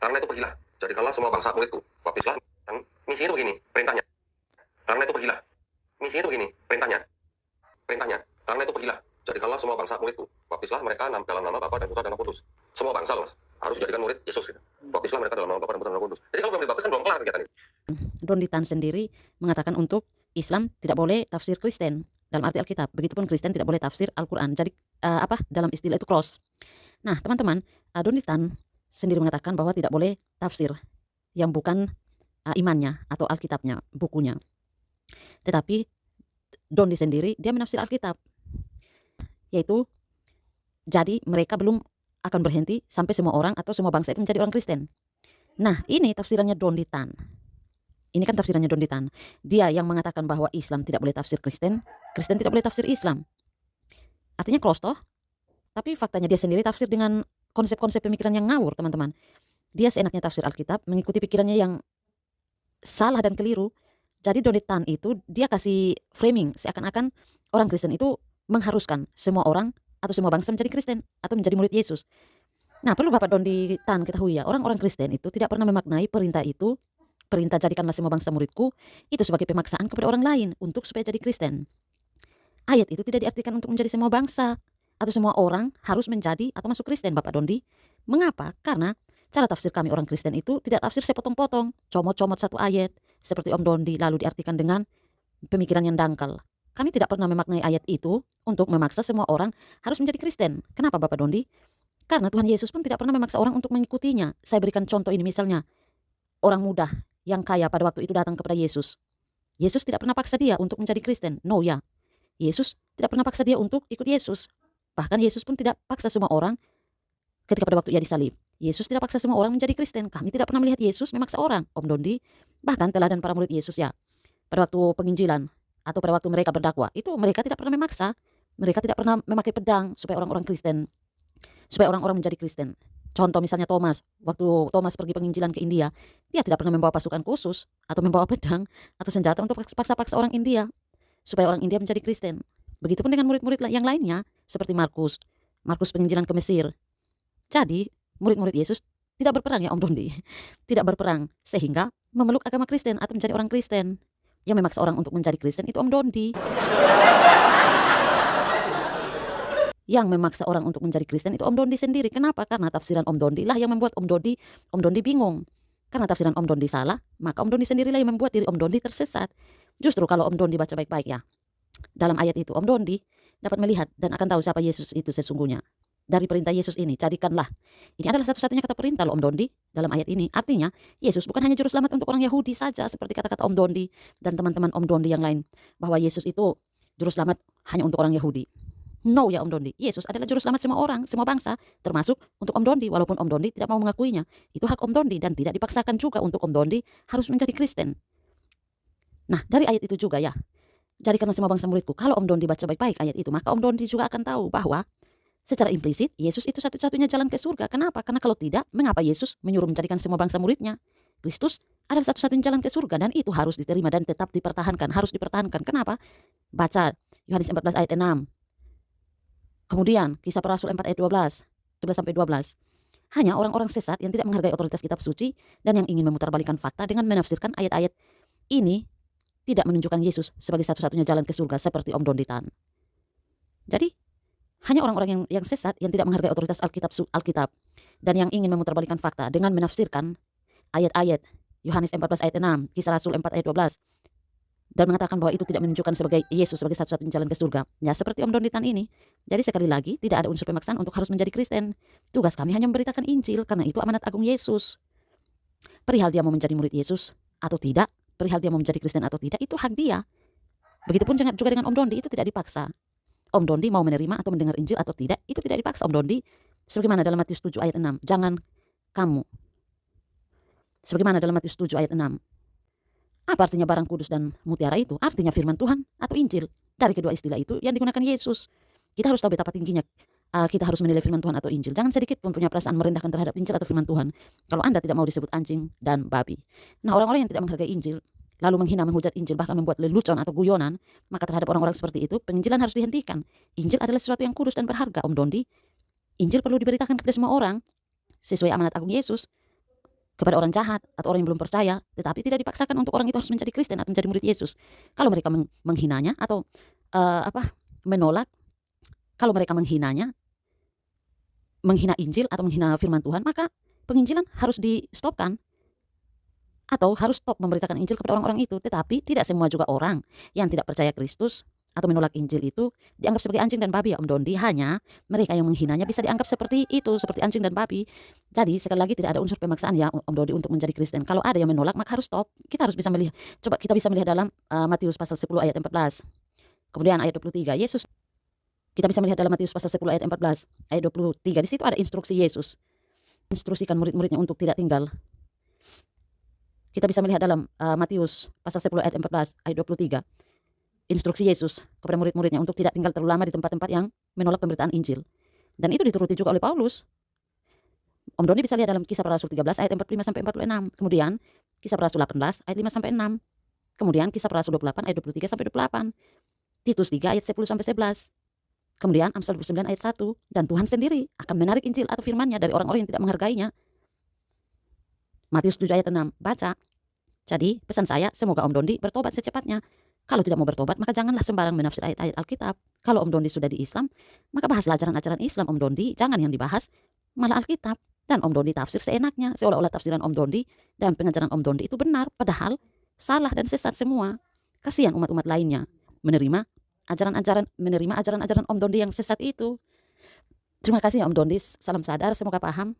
Karena itu pergilah, jadikanlah semua bangsa muridku. Baptislah. Dan misi itu begini, perintahnya. Karena itu pergilah. Misi itu begini, perintahnya. Karena itu pergilah, jadikanlah semua bangsa muridku. Baptislah mereka dalam nama Bapa dan Putra dan Roh Kudus. Semua bangsa loh, harus jadikan murid Yesus. Gitu. Baptislah mereka dalam nama Bapa dan Putra dan Roh Kudus. Jadi kalau belum dibaptis kan belum kelar kegiatan ini. Don Di Tan sendiri mengatakan untuk Islam tidak boleh tafsir Kristen dalam arti Alkitab. Begitupun Kristen tidak boleh tafsir Al-Quran. Jadi dalam istilah itu cross. Nah teman-teman, Don Di Tan sendiri mengatakan bahwa tidak boleh tafsir yang bukan imannya atau Alkitabnya, bukunya. Tetapi Don Di sendiri dia menafsir Alkitab, yaitu jadi mereka belum akan berhenti sampai semua orang atau semua bangsa itu menjadi orang Kristen. Nah ini tafsirannya Don Di Tan. Ini kan tafsirannya Don Di Tan. Dia yang mengatakan bahwa Islam tidak boleh tafsir Kristen, Kristen tidak boleh tafsir Islam. Artinya cross toh. Tapi faktanya dia sendiri tafsir dengan konsep-konsep pemikiran yang ngawur teman-teman. Dia seenaknya tafsir Alkitab, mengikuti pikirannya yang salah dan keliru. Jadi Don Di Tan itu dia kasih framing seakan-akan orang Kristen itu mengharuskan semua orang atau semua bangsa menjadi Kristen atau menjadi murid Yesus. Nah perlu Bapak Don Di Tan ketahui ya, orang-orang Kristen itu tidak pernah memaknai perintah itu, perintah jadikanlah semua bangsa muridku, itu sebagai pemaksaan kepada orang lain untuk supaya jadi Kristen. Ayat itu tidak diartikan untuk menjadi semua bangsa atau semua orang harus menjadi atau masuk Kristen Bapak Dondi. Mengapa? Karena cara tafsir kami orang Kristen itu tidak tafsir sepotong-potong, comot-comot satu ayat seperti Om Dondi lalu diartikan dengan pemikiran yang dangkal. Kami tidak pernah memaknai ayat itu untuk memaksa semua orang harus menjadi Kristen. Kenapa Bapak Dondi? Karena Tuhan Yesus pun tidak pernah memaksa orang untuk mengikutinya. Saya berikan contoh ini misalnya, orang muda yang kaya pada waktu itu datang kepada Yesus. Yesus tidak pernah paksa dia untuk menjadi Kristen. No ya. Yesus tidak pernah paksa dia untuk ikut Yesus. Bahkan Yesus pun tidak paksa semua orang ketika pada waktu ia disalib. Yesus tidak paksa semua orang menjadi Kristen. Kami tidak pernah melihat Yesus memaksa orang, Om Dondi. Bahkan teladan para murid Yesus ya, pada waktu penginjilan atau pada waktu mereka berdakwah, itu mereka tidak pernah memaksa. Mereka tidak pernah memakai pedang supaya orang-orang Kristen, supaya orang-orang menjadi Kristen. Contoh misalnya Thomas, waktu Thomas pergi penginjilan ke India, dia tidak pernah membawa pasukan khusus atau membawa pedang atau senjata untuk paksa-paksa orang India supaya orang India menjadi Kristen. Begitupun dengan murid-murid yang lainnya seperti Markus penginjilan ke Mesir. Jadi murid-murid Yesus tidak berperang ya Om Dondi, tidak berperang sehingga memeluk agama Kristen atau menjadi orang Kristen. Yang memaksa orang untuk menjadi Kristen itu Om Dondi. Yang memaksa orang untuk menjadi Kristen itu Om Dondi sendiri. Kenapa? Karena tafsiran Om Dondi lah yang membuat Om Dondi bingung. Karena tafsiran Om Dondi salah, maka Om Dondi sendirilah yang membuat diri Om Dondi tersesat. Justru kalau Om Dondi baca baik-baik ya, dalam ayat itu Om Dondi dapat melihat dan akan tahu siapa Yesus itu sesungguhnya. Dari perintah Yesus ini, jadikanlah. Ini adalah satu-satunya kata perintah loh Om Dondi dalam ayat ini. Artinya Yesus bukan hanya juru selamat untuk orang Yahudi saja seperti kata-kata Om Dondi dan teman-teman Om Dondi yang lain, bahwa Yesus itu juru selamat hanya untuk orang Yahudi. No ya Om Dondi, Yesus adalah juru selamat semua orang, semua bangsa, termasuk untuk Om Dondi. Walaupun Om Dondi tidak mau mengakuinya, itu hak Om Dondi dan tidak dipaksakan juga untuk Om Dondi harus menjadi Kristen. Nah dari ayat itu juga ya, jadikanlah semua bangsa muridku. Kalau Om Dondi baca baik-baik ayat itu, maka Om Dondi juga akan tahu bahwa secara implisit Yesus itu satu-satunya jalan ke surga. Kenapa? Karena kalau tidak, mengapa Yesus menyuruh menjadikan semua bangsa muridnya? Kristus adalah satu-satunya jalan ke surga dan itu harus diterima dan tetap dipertahankan, harus dipertahankan. Kenapa? Baca Yohanes 14 ayat 6. Kemudian Kisah Para Rasul 4 ayat 12, 11-12. Hanya orang-orang sesat yang tidak menghargai otoritas kitab suci dan yang ingin memutarbalikkan fakta dengan menafsirkan ayat-ayat ini tidak menunjukkan Yesus sebagai satu-satunya jalan ke surga seperti Om Dondi Tan. Jadi hanya orang-orang yang sesat yang tidak menghargai otoritas Alkitab dan yang ingin memutarbalikkan fakta dengan menafsirkan ayat-ayat Yohanes 14 ayat 6, Kisah Rasul 4 ayat 12 dan mengatakan bahwa itu tidak menunjukkan sebagai Yesus sebagai satu-satunya jalan ke surga. Ya seperti Om Dondi Tan ini. Jadi sekali lagi tidak ada unsur pemaksaan untuk harus menjadi Kristen. Tugas kami hanya memberitakan Injil karena itu amanat agung Yesus. Perihal dia mau menjadi murid Yesus atau tidak, perihal dia mau menjadi Kristen atau tidak, itu hak dia. Begitupun juga dengan Om Dondi, itu tidak dipaksa. Om Dondi mau menerima atau mendengar Injil atau tidak, itu tidak dipaksa Om Dondi. Sebagaimana dalam Matius 7 ayat 6, jangan kamu. Sebagaimana dalam Matius 7 ayat 6. Apa artinya barang kudus dan mutiara itu? Artinya firman Tuhan atau Injil. Dari kedua istilah itu yang digunakan Yesus. Kita harus tahu betapa tingginya kita harus menilai firman Tuhan atau Injil. Jangan sedikit pun punya perasaan merendahkan terhadap Injil atau firman Tuhan kalau Anda tidak mau disebut anjing dan babi. Nah orang-orang yang tidak menghargai Injil lalu menghina, menghujat Injil, bahkan membuat lelucon atau guyonan, maka terhadap orang-orang seperti itu penginjilan harus dihentikan. Injil adalah sesuatu yang kudus dan berharga Om Dondi. Injil perlu diberitakan kepada semua orang sesuai amanat agung Yesus. kepada orang jahat atau orang yang belum percaya, tetapi tidak dipaksakan untuk orang itu harus menjadi Kristen atau menjadi murid Yesus. Kalau mereka menghinanya atau menolak, kalau mereka menghina Injil atau menghina firman Tuhan, maka penginjilan harus di-stopkan atau harus stop memberitakan Injil kepada orang-orang itu. Tetapi tidak semua juga orang yang tidak percaya Kristus atau menolak Injil itu dianggap sebagai anjing dan babi, ya Om Dondi. Hanya mereka yang menghinanya bisa dianggap seperti itu, seperti anjing dan babi. Jadi sekali lagi tidak ada unsur pemaksaan ya Om Dondi untuk menjadi Kristen. Kalau ada yang menolak maka harus stop. Kita harus bisa melihat, coba kita bisa melihat dalam Matius pasal 10 ayat 14. Kemudian ayat 23, kita bisa melihat dalam Matius pasal 10 ayat 14, ayat 23. Di situ ada instruksi Yesus. Instruksikan murid-muridnya untuk tidak tinggal. Kita bisa melihat dalam Matius pasal 10 ayat 14, ayat 23. Instruksi Yesus kepada murid-muridnya untuk tidak tinggal terlalu lama di tempat-tempat yang menolak pemberitaan Injil. Dan itu dituruti juga oleh Paulus. Om Doni bisa lihat dalam Kisah Para Rasul 13 ayat 45 sampai 46. Kemudian Kisah Para Rasul 18 ayat 5 sampai 6. Kemudian Kisah Para Rasul 28 ayat 23 sampai 28. Titus 3 ayat 10 sampai 11. Kemudian Amsal 29 ayat 1. Dan Tuhan sendiri akan menarik Injil atau firman-Nya dari orang-orang yang tidak menghargainya. Matius 7 ayat 6. Baca. Jadi pesan saya, semoga Om Dondi bertobat secepatnya. Kalau tidak mau bertobat, maka janganlah sembarang menafsir ayat-ayat Alkitab. Kalau Om Dondi sudah di Islam, maka bahaslah ajaran-ajaran Islam Om Dondi. Jangan yang dibahas malah Alkitab. Dan Om Dondi tafsir seenaknya, seolah-olah tafsiran Om Dondi dan pengajaran Om Dondi itu benar, padahal salah dan sesat semua. Kasihan umat-umat lainnya menerima ajaran-ajaran Om Dondi yang sesat itu. Terima kasih ya Om Dondi, salam sadar, semoga paham.